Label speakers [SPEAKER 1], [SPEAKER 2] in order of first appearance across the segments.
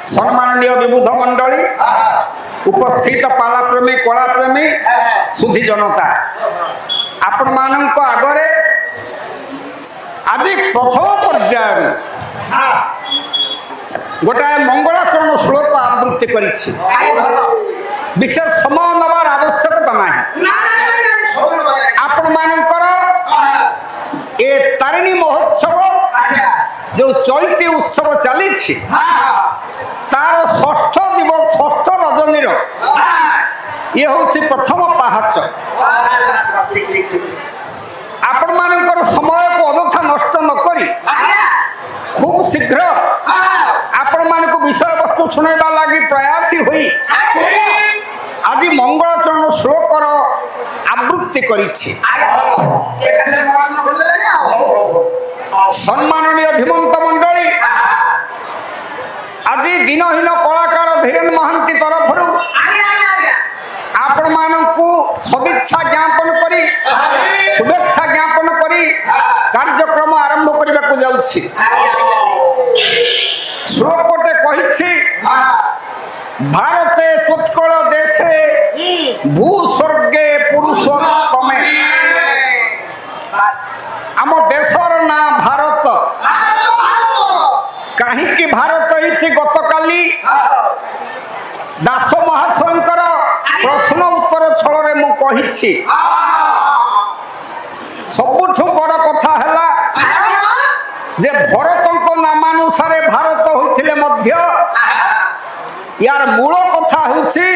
[SPEAKER 1] सम्माननीय विबुध मंडली उपस्थित पालाप्रेमी कलाप्रेमी सुधी जनता आपण मानक आगरे आज प्रथम पर्याय गोटाए मंगलाचरण श्लोक आवृत्ति कर विशेष समय नवार आवश्यकता ना आपण मानकर ए तारिणी महोत्सव जो चैती उत्सव चली तार षष्ठ दिवस षष्ठ रजनी ये हूँ प्रथम पाहाच आपण मानकर समय को अदथा नष्ट नकरी खूब शीघ्र आपण मान को विषय वस्तु शुणा लगी प्रयासी हुई आज मंगलाचरण श्लोकर आवृत्ति करिछि। सम्माननीय धीमंत मंडली आज दिनहीन कलाकार धीरेन महांती तरफ आपण मानकु सदिच्छा ज्ञापन करी शुभेच्छा ज्ञापन करी कार्यक्रम आरंभ करने को जाउछि। श्लोकटे कहिछि भारते चोत्कल देशे भूस्वर्गे पुरुषोत्तमे आम देशर ना भारत कहीं भारत गत काली दास महाशंकर प्रश्न उत्तर छल मु कही सबुठ बड़ कथा है जे भरत नामानुसारे भारत होते यार मूल कथा होउछि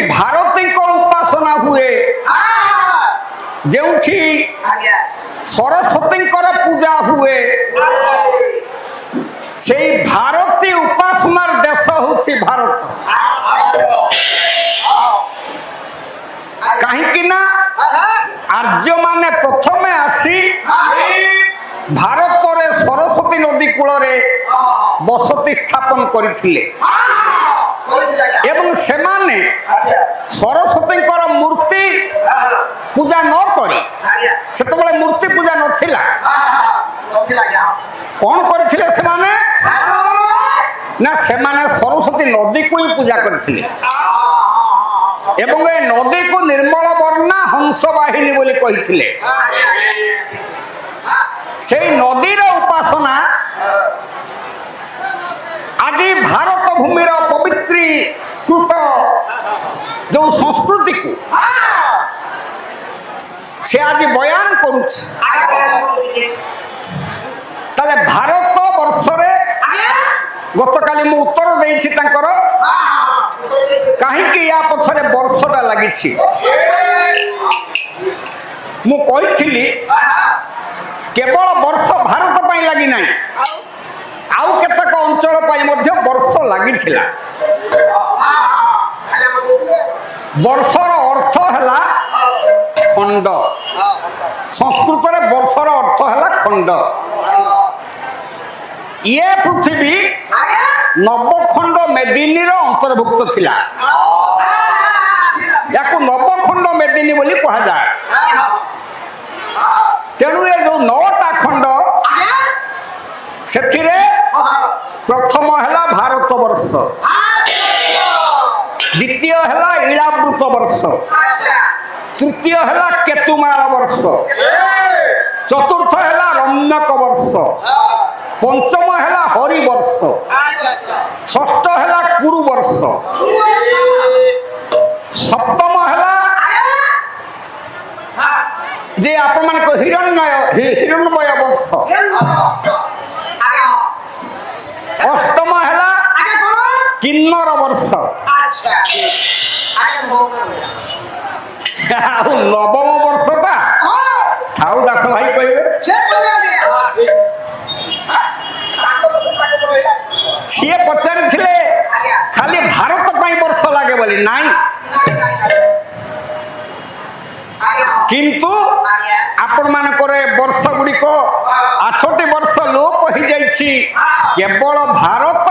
[SPEAKER 1] भारती को उपासना हुए जेउठी सरस्वती पूजा हुए से भारती उपासनार देश होछि भारत कहीं आर्य माने प्रथमे आसी भारत रे सरस्वती नदी कूल रे बसती स्थापन करथिले एवं सेमाने सरस्वती मूर्ति पूजा न करी सेतबेले मूर्ति पूजा नथिला कौन करथिले सेमाने ना सेमाने सरस्वती नदी को ही पूजा करथिले एवं ए नदी को निर्मल वर्णा हंस वाहिनी बोली कहिथिले से नदीर उपासना आज भारत भूमिर पवित्रीकृत जो संस्कृति को से आज बयान करुछि ताले भारत वर्ष रे गतकाली मु उत्तर देछि तांकर कहीं या पछरे वर्षटा लागिछि ମୁଁ କହିଥିଲି କେବଳ ବର୍ଷ ଭାରତ ପାଇଁ ଲାଗି ନାହିଁ, ଆଉ କେତେକ ଅଞ୍ଚଳ ପାଇଁ ମଧ୍ୟ ବର୍ଷ ଲାଗିଥିଲା। ବର୍ଷର ଅର୍ଥ ହେଲା ଖଣ୍ଡ। ସଂସ୍କୃତରେ ବର୍ଷର ଅର୍ଥ ହେଲା ଖଣ୍ଡ। ଇଏ ପୃଥିବୀ ନବଖଣ୍ଡ ମେଦିନୀର ଅନ୍ତର୍ଭୁକ୍ତ ଥିଲା। ୟାକୁ ନବଖଣ୍ଡ ମେଦିନୀ ବୋଲି କୁହାଯାଏ। ତେଣୁ ଏ ଯୋଉ 9ଟା ଖଣ୍ଡ, ସେଥିରେ ପ୍ରଥମ ହେଲା ଭାରତ ବର୍ଷ, ଦ୍ୱିତୀୟ ହେଲା ଇଳାବୃତ ବର୍ଷ, ତୃତୀୟ ହେଲା କେତୁମାଳ ବର୍ଷ, ଚତୁର୍ଥ ହେଲା ରମ୍ୟକ ବର୍ଷ, ପଞ୍ଚମ ହେଲା ହରି ବର୍ଷ, ଷଷ୍ଠ ହେଲା କୁରୁ ବର୍ଷ, ସପ୍ତମ ହେଲା ଯେ ଆପଣମାନଙ୍କ ହିରଣ୍ମୟ ବର୍ଷ, ଅଷ୍ଟମ ହେଲା କିନ୍ନର ବର୍ଷ, ଆଉ ନବମ ବର୍ଷଟା ଥାଉ ଦାସ ଭାଇ କହିବେ। ସିଏ ପଚାରିଥିଲେ ଖାଲି ଭାରତ ପାଇଁ ବର୍ଷ ଲାଗେ ବୋଲି, ନାଇଁ, କିନ୍ତୁ ଆପଣ ମାନଙ୍କର ବର୍ଷ ଗୁଡିକ 8ଟି ବର୍ଷ ଲୋପ ହେଇଯାଇଛି। କେବଳ ଭାରତ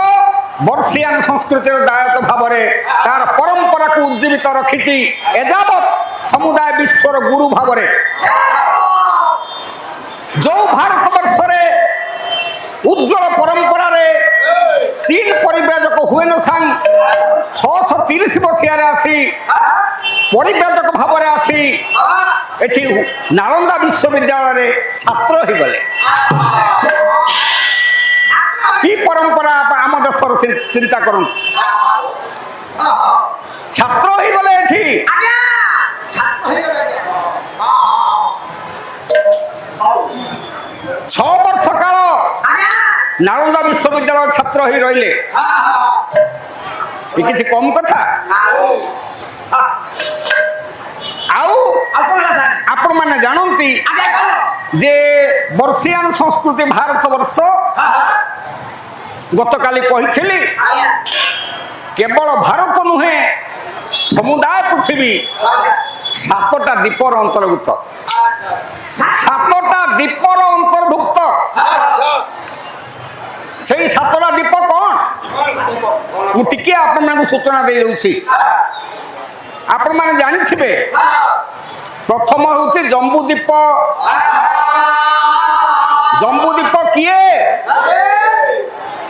[SPEAKER 1] ବର୍ଷିୟାନ ସଂସ୍କୃତିର ଦାୟକ ଭାବରେ ତାର ପରମ୍ପରାକୁ ଉଜ୍ଜୀବିତ ରଖିଛି ଏଯାବତ୍ ସମୁଦାୟ ବିଶ୍ୱର ଗୁରୁ ଭାବରେ। ଯୋଉ ଭାରତ ବର୍ଷରେ ଉଜ୍ଜଳ ପରମ୍ପରାରେ ଚୀନ ପରିବ୍ରାଜକ ହୁଏନ ସାଙ୍ଗ 630 ମସିହାରେ ଆସି ପରିବ୍ରାଜକ ଭାବରେ ଆସି ଏଠି ନାଳନ୍ଦା ବିଶ୍ୱବିଦ୍ୟାଳୟରେ ଛାତ୍ର ହେଇଗଲେ। କି ପରମ୍ପରା ଆମ ଦେଶର ଚିନ୍ତା କରନ୍ତୁ, ଛାତ୍ର ହେଇଗଲେ ଏଠି। 6 ବର୍ଷ କାଳ ନାଳନ୍ଦା ବିଶ୍ୱବିଦ୍ୟାଳୟ ଛାତ୍ର ହେଇ ରହିଲେ। ଏ କିଛି କମ କଥା? ଆଉ ଆପଣ ମାନେ ଜାଣନ୍ତି ଯେ ବର୍ଷିୟାନ ସଂସ୍କୃତି ଭାରତ ବର୍ଷ, ଗତକାଲି କହିଥିଲି, କେବଳ ଭାରତ ନୁହେଁ ସମୁଦାୟ ପୃଥିବୀ 7ଟା ଦ୍ୱୀପର ଅନ୍ତର୍ଭୁକ୍ତ। 7ଟା ଦ୍ୱୀପର ଅନ୍ତର୍ଭୁକ୍ତ। ସେଇ 7ଟା ଦ୍ୱୀପ କଣ? ମୁଁ ଟିକେ ଆପଣମାନଙ୍କୁ ସୂଚନା ଦେଇ ଦଉଛି। ଆପଣ ମାନେ ଜାଣିଥିବେ, ପ୍ରଥମ ହେଉଛି ଜମ୍ବୁ ଦ୍ୱୀପ। ଜମ୍ବୁ ଦ୍ୱୀପ କିଏ?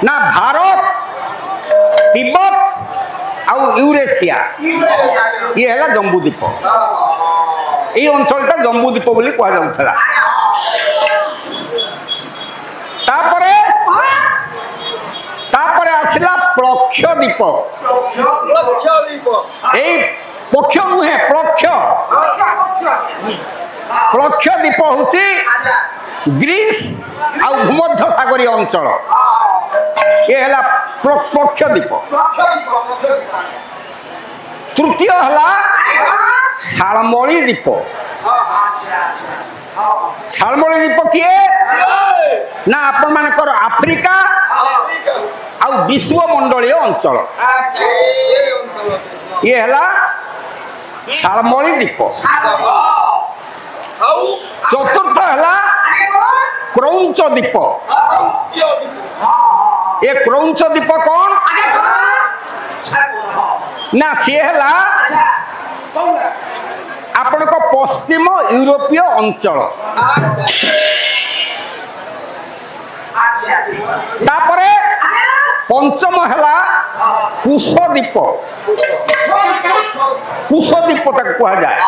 [SPEAKER 1] ନା ଭାରତ, ତିବ୍ବତ ଆଉ ୟୁରେସିଆ, ଇଏ ହେଲା ଜମ୍ବୁ ଦ୍ୱୀପ। এই অঞ্চলটা জম্বু দ্বীপ বলে কুহযাউଥିଲା। তারপরে আসিলা প্লক্ষ দ্বীপ। এই পক্ষ নুহে, প্লক্ষ। প্লক্ষ দ্বীপ হচ্ছে গ্রিস আর ভূমধ্য সাগরীয় অঞ্চল। এ হলা প্লক্ষ দ্বীপ। তৃতীয় হলা শালমলী দ্বীপ। শালমলী দ্বীপ কিଏ? না আপন মানকর আফ্রিকা আর বিশ্বমণ্ডলীয় অঞ্চল। ইয়ে হলা শালমলী দ্বীপ। চতুর্থ হলা ক্রৌঞ্চ দ্বীপ। এ ক্রৌঞ্চ দ্বীপ কোন? না সে হলা আপনার পশ্চিম ইউরোপীয় অঞ্চল। তারপরে পঞ্চম হেলা কুশদ্বীপ। কুশদ্বীপ তাকে কুয়া যায়।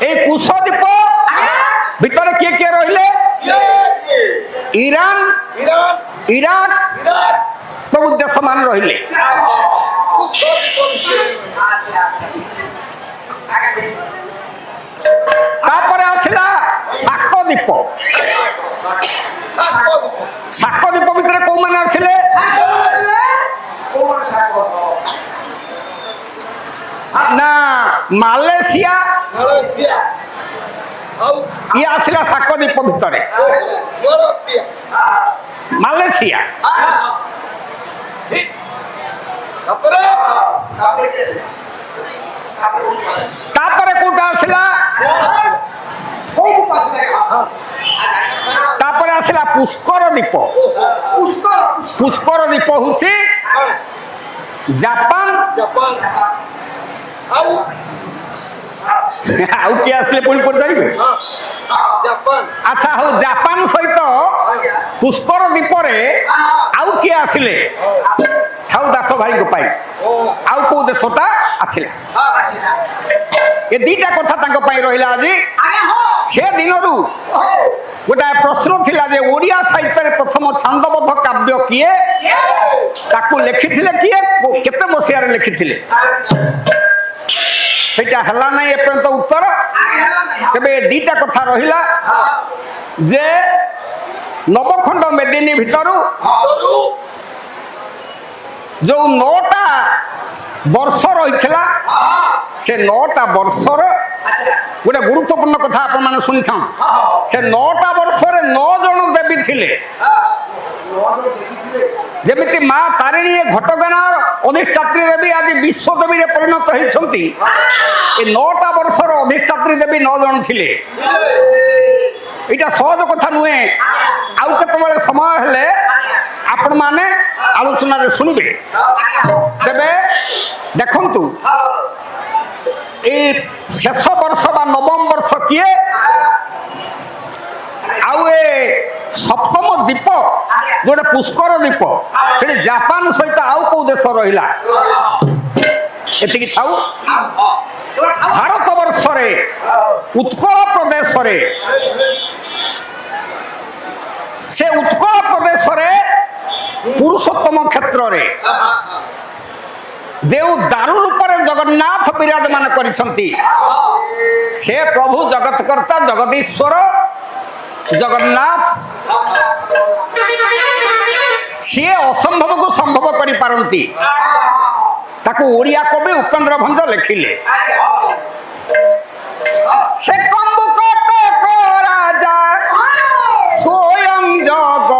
[SPEAKER 1] এই কুশদ্বীপ ভিতরে কে কে রহিলে? ইরান, ইরাক প্রভৃতি দেশ মানে রহিলে। তারপরে আসিলা শাক দ্বীপ। শাক দ্বীপ ভিতরে কেউ মানে আসলে? না মালয়েশিয়া ଇଏ ଆସିଲା ସାକଦ୍ୱୀପ ଭିତରେ ମାଲେସିଆ। ତାପରେ କୋଉଟା ଆସିଲା? ତାପରେ ଆସିଲା ପୁଷ୍କର ଦ୍ୱୀପ। ପୁଷ୍କର ଦ୍ୱୀପ ହଉଛି ଜାପାନ। ଆଉ କିଏ ଆସିଲେ ପୁଣି ପଚାରିବେ? ଆଚ୍ଛା ହଉ, ଜାପାନ ସହିତ ପୁଷ୍କର ଦ୍ୱୀପରେ ଆଉ କିଏ ଆସିଲେ? ଥାଉ ଦାସ ଭାଇଙ୍କ ପାଇଁ ଆଉ କୋଉ ଦେଶଟା ଆସିଲା? ଏ ଦିଟା କଥା ତାଙ୍କ ପାଇଁ ରହିଲା ଆଜି। ସେ ଦିନରୁ ଗୋଟାଏ ପ୍ରଶ୍ନ ଥିଲା ଯେ ଓଡ଼ିଆ ସାହିତ୍ୟରେ ପ୍ରଥମ ଛାନ୍ଦବଦ୍ଧ କାବ୍ୟ କିଏ, ତାକୁ ଲେଖିଥିଲେ କିଏ, କେତେ ମସିହାରେ ଲେଖିଥିଲେ? ସେଇଟା ହେଲା ନାହିଁ ଏପର୍ଯ୍ୟନ୍ତ ଉତ୍ତର। ତେବେ ଦିଟା କଥା ରହିଲା ଯେ ନବଖଣ୍ଡ ମେଦିନୀ ଭିତରୁ ଯୋଉ 9ଟା ବର୍ଷ ରହିଥିଲା, ସେ 9ଟା ବର୍ଷର ଗୋଟେ ଗୁରୁତ୍ୱପୂର୍ଣ୍ଣ କଥା ଆପଣ ମାନେ ଶୁଣିଥାନ୍ତି। ସେ 9ଟା ବର୍ଷରେ 9 ଜଣ ଦେବୀ ଥିଲେ। ଯେମିତି ମା ତାରିଣୀ ଘଟଗାଁର ଅଧିଷ୍ଠାତ୍ରୀ ଦେବୀ ଆଜି ବିଶ୍ୱଦେବୀରେ ପରିଣତ ହେଇଛନ୍ତି, ଏ 9ଟା ବର୍ଷର ଅଧିଷ୍ଠାତ୍ରୀ ଦେବୀ 9 ଜଣ ଥିଲେ। ଏଇଟା ସହଜ କଥା ନୁହେଁ। ଆଉ କେତେବେଳେ ସମୟ ହେଲେ ଆପଣ ମାନେ ଆଲୋଚନାରେ ଶୁଣିବେ। ତେବେ ଦେଖନ୍ତୁ, ଏଇ ଶେଷ ବର୍ଷ ବା ନବମ ବର୍ଷ କିଏ, ଆଉ ଏ ସପ୍ତମ ଦ୍ୱୀପ ଯୋଉଟା ପୁଷ୍କର ଦ୍ୱୀପ, ସେଠି ଜାପାନ ସହିତ ଆଉ କୋଉ ଦେଶ ରହିଲା? ଏତିକି ଥାଉ। ଭାରତ ବର୍ଷରେ ଉତ୍କଳ ପ୍ରଦେଶରେ, ସେ ଉତ୍କଳ ପ୍ରଦେଶରେ ପୁରୁଷୋତ୍ତମ କ୍ଷେତ୍ରରେ ଯେଉଁ ଦାରୁ ରୂପରେ ଜଗନ୍ନାଥ ବିରାଜମାନ କରିଛନ୍ତି, ସେ ପ୍ରଭୁ ଜଗତକର୍ତ୍ତା ଜଗଦୀଶ୍ୱର ଜଗନ୍ନାଥ। ସିଏ ଅସମ୍ଭବକୁ ସମ୍ଭବ କରିପାରନ୍ତି। ତାକୁ ଓଡ଼ିଆ କବି ଉପେନ୍ଦ୍ର ଭଞ୍ଜ ଲେଖିଲେ। ସେ କମ୍ବୁକଟକ ରାଜା ସ୍ୱୟଂ ଜଗ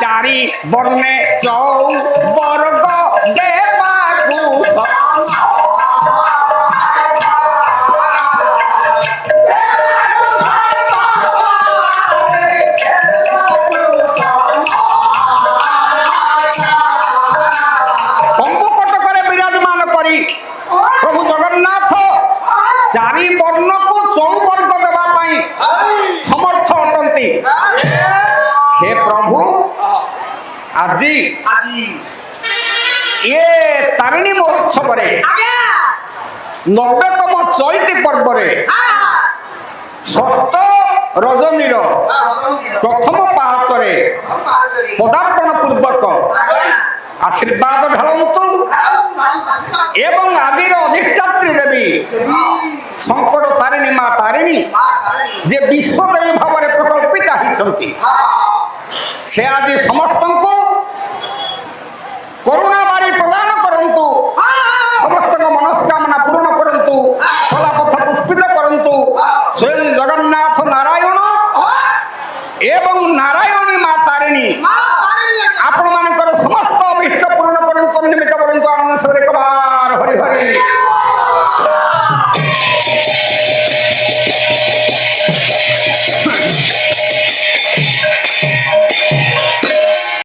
[SPEAKER 1] ଚାରି ବର୍ଣ୍ଣେ ଚୌବର୍ଗ ଦେବାକୁ କମ୍ବୁକଟକରେ ବିରାଜମାନ କରି ପ୍ରଭୁ ଜଗନ୍ନାଥ ଚାରି ବର୍ଣ୍ଣକୁ ଚୌବର୍ଗ ଦେବା ପାଇଁ ସମର୍ଥ ଅଟନ୍ତି। ସେ ପ୍ରଭୁ ଆଜି ଏ ତାରିଣୀ ମହୋତ୍ସବରେ 90ତମ ଚୈତି ପର୍ବରେ ଷଷ୍ଠ ରଜନୀର ପ୍ରଥମ ପାହାଚରେ ପଦାର୍ପଣ ପୂର୍ବକ ଆଶୀର୍ବାଦ ଢାଳନ୍ତୁ ଏବଂ ଆଜିର ଅଧିଷ୍ଠାତ୍ରୀ ଦେବୀ ଶଙ୍କର ତାରିଣୀ ମା ତାରିଣୀ ଯେ ବିଶ୍ୱଦେବୀ ଭାବରେ ପ୍ରକଳ୍ପିତ ହେଇଛନ୍ତି, ସେ ଆଜି ସମସ୍ତଙ୍କୁ କରୁଣା ବାରି ପ୍ରଦାନ କରନ୍ତୁ, ସମସ୍ତଙ୍କ ମନସ୍କାମନା ପୂରଣ କରନ୍ତୁ, କଳାପଥ ପୁଷ୍ପିତ କରନ୍ତୁ। ସ୍ୱୟଂ ଜଗନ୍ନାଥ ନାରାୟଣ ଏବଂ ନାରାୟଣୀ ମା ତାରିଣୀ ଆପଣ ମାନଙ୍କର ସମସ୍ତ ଅଭିଷ୍ଟ ପୂରଣ କରନ୍ତୁ। ନିମିତ୍ତ କରନ୍ତୁ ଆନନ୍ଦ ସହରେ କବାର ହରି ହରି।